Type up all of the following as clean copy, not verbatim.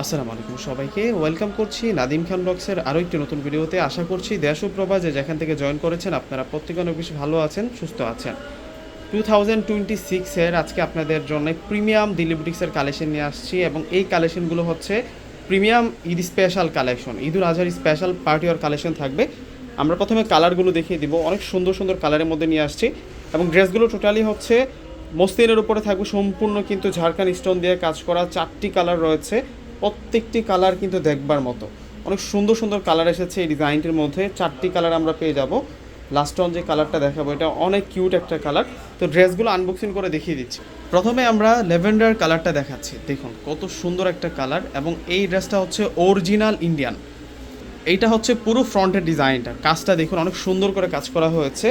আসসালামু আলাইকুম সবাইকে ওয়েলকাম করছি নাদিম খান ব্লগসের আরও একটি নতুন ভিডিওতে। আশা করছি দেশ ও প্রবাসে যেখান থেকে জয়েন করেছেন আপনারা প্রত্যেকে অনেক বেশি ভালো আছেন, সুস্থ আছেন। 2026-এর আজকে আপনাদের জন্য প্রিমিয়াম দিল্লি বুটিক্সের কালেকশন নিয়ে আসছি এবং এই কালেকশনগুলো হচ্ছে প্রিমিয়াম ঈদ স্পেশাল কালেকশন, ঈদুল আজহার স্পেশাল পার্টি ওয়ার কালেকশন থাকবে। আমরা প্রথমে কালারগুলো দেখিয়ে দিব, অনেক সুন্দর সুন্দর কালারের মধ্যে নিয়ে আসছি এবং ড্রেসগুলো টোটালি হচ্ছে মসলিনের উপরে থাকবে, সম্পূর্ণ কিন্তু ঝাড়খান্ড স্টোন দিয়ে কাজ করা। 4টি কালার রয়েছে, প্রত্যেকটি কালার কিন্তু দেখবার মতো। অনেক সুন্দর সুন্দর কালার এসেছে এই ডিজাইনটির মধ্যে। 4টি কালার আমরা পেয়ে যাব। লাস্ট অন যে কালারটা দেখাবো এটা অনেক কিউট একটা কালার। তো ড্রেসগুলো আনবক্সিং করে দেখিয়ে দিচ্ছি। প্রথমে আমরা ল্যাভেন্ডার কালারটা দেখাচ্ছি, দেখুন কত সুন্দর একটা কালার এবং এই ড্রেসটা হচ্ছে অরিজিনাল ইন্ডিয়ান। এইটা হচ্ছে পুরো ফ্রন্টের ডিজাইনটা, কাজটা দেখুন অনেক সুন্দর করে কাজ করা হয়েছে।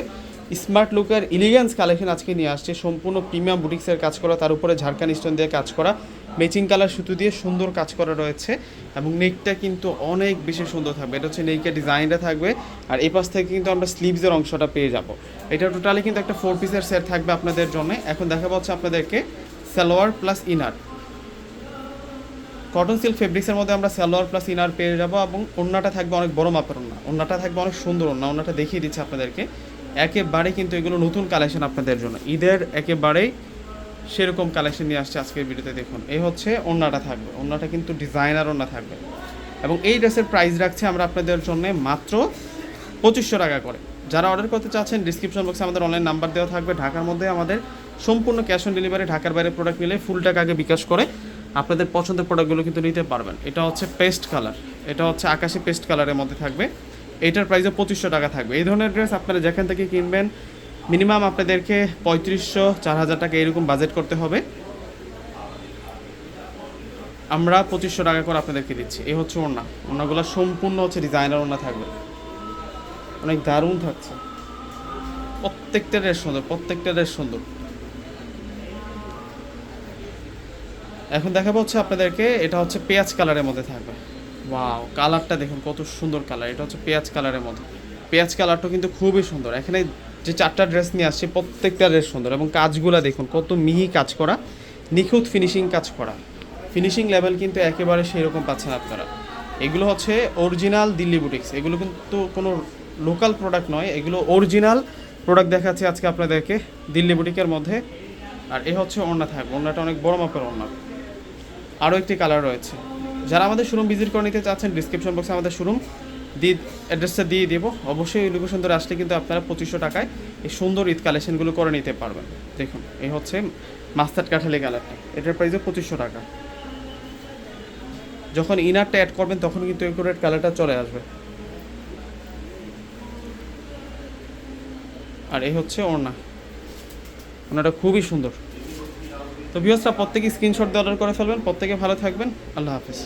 স্মার্ট লুকের এলিগেন্স কালেকশন আজকে নিয়ে আসছে, সম্পূর্ণ প্রিমিয়াম বুটিক্সের কাজ করা, তার উপরে ঝাড়খান্ড স্টোন দিয়ে কাজ করা, ম্যাচিং কালার সুতো দিয়ে সুন্দর কাজ করা রয়েছে এবং নেকটা কিন্তু অনেক বেশি সুন্দর থাকবে। এটা হচ্ছে নেকের ডিজাইনটা থাকবে আর এই পাশ থেকে কিন্তু আমরা স্লিভসের অংশটা পেয়ে যাব। এটা টোটালি কিন্তু একটা 4 পিসের সেট থাকবে আপনাদের জন্য। এখন দেখাবো হচ্ছে আপনাদেরকে salwar plus inner. Cotton silk ফেব্রিক্সের মধ্যে আমরা সালোয়ার প্লাস ইনার পেয়ে যাবো এবং ওড়নাটা থাকবে অনেক বড় মাপের ওড়না। ওড়নাটা থাকবে অনেক সুন্দর ওড়না, ওড়নাটা দেখিয়ে দিচ্ছে আপনাদেরকে। একেবারে কিন্তু এগুলো নতুন কালেকশন আপনাদের জন্য, ঈদের একেবারেই সেরকম কালেকশন নিয়ে আসছে আজকের ভিডিওতে। দেখুন এই হচ্ছে ওড়নাটা থাকবে, ওড়নাটা কিন্তু ডিজাইনার ওড়না থাকবে এবং এই ড্রেসের প্রাইস রাখছে আমরা আপনাদের জন্য মাত্র 2500 টাকা করে। যারা অর্ডার করতে চাচ্ছেন ডিসক্রিপশন বক্সে আমাদের অনলাইন নাম্বার দেওয়া থাকবে। ঢাকার মধ্যে আমাদের সম্পূর্ণ ক্যাশ অন ডেলিভারি, ঢাকার বাইরে প্রোডাক্ট নিলে ফুল টাকা আগে বিকাশ করে আপনাদের পছন্দের প্রোডাক্টগুলো কিন্তু নিতে পারবেন। এটা হচ্ছে পেস্ট কালার, এটা হচ্ছে আকাশি পেস্ট কালারের মধ্যে থাকবে। এটার প্রাইসও 2500 টাকা থাকবে। এই ধরনের ড্রেস আপনারা যেখান থেকে কিনবেন মিনিমাম আপনাদেরকে 3500 4000 টাকা এরকম বাজেট করতে হবে। আমরা 2500 টাকা করে আপনাদেরকে দিচ্ছি। এই হচ্ছে ওড়না, ওড়নাগুলো সম্পূর্ণ হচ্ছে ডিজাইনার ওড়না থাকবে, অনেক দারুণ থাকছে। প্রত্যেকটা ড্রেস সুন্দর, প্রত্যেকটা ড্রেস সুন্দর। এখন দেখাবো হচ্ছে আপনাদেরকে, এটা হচ্ছে পেঁয়াজ কালারের মধ্যে থাকবে। ওয়াও, কালারটা দেখুন কত সুন্দর কালার। এটা হচ্ছে পেঁয়াজ কালারের মধ্যে, পেঁয়াজ কালারটা কিন্তু খুবই সুন্দর। এখানে যে 4টা ড্রেস নিয়ে আসছে প্রত্যেকটা ড্রেস সুন্দর এবং কাজগুলো দেখুন কত মিহি কাজ করা, নিখুঁত ফিনিশিং কাজ করা। ফিনিশিং লেভেল কিন্তু একেবারে সেই রকম পাচ্ছেন আপনারা। এগুলো হচ্ছে অরিজিনাল দিল্লি বুটিক্স, এগুলো কিন্তু কোনো লোকাল প্রোডাক্ট নয়, এগুলো অরিজিনাল প্রোডাক্ট দেখাচ্ছে আজকে আপনাদেরকে দিল্লি বুটিকের মধ্যে। আর এ হচ্ছে ওড়না থাকবে, ওড়নাটা অনেক বড় মাপের ওড়না। আরও একটি কালার রয়েছে। যারা আমাদের শোরুম ভিজিট করে নিতে চাচ্ছেন ডিসক্রিপশন বক্সে আমাদের শোরুম অ্যাড্রেসটা দিয়ে দেবো। অবশ্যই এই লোকেশন ধরে আসলে কিন্তু আপনারা 2500 টাকায় এই সুন্দর ঈদ কালেকশনগুলো করে নিতে পারবেন। দেখুন এই হচ্ছে মাস্টার্ড কাঠালি কালারটা, এটার প্রাইসও 2500 টাকা। যখন ইনারটা অ্যাড করবেন তখন কিন্তু একুরেট কালারটা চলে আসবে। আর এই হচ্ছে ওড়না, ওড়নাটা খুবই সুন্দর। তো ভিউয়ার্সরা প্রত্যেকে স্ক্রিনশট দিয়ে অর্ডার করে ফেলবেন। প্রত্যেকে ভালো থাকবেন, আল্লাহ হাফেজ।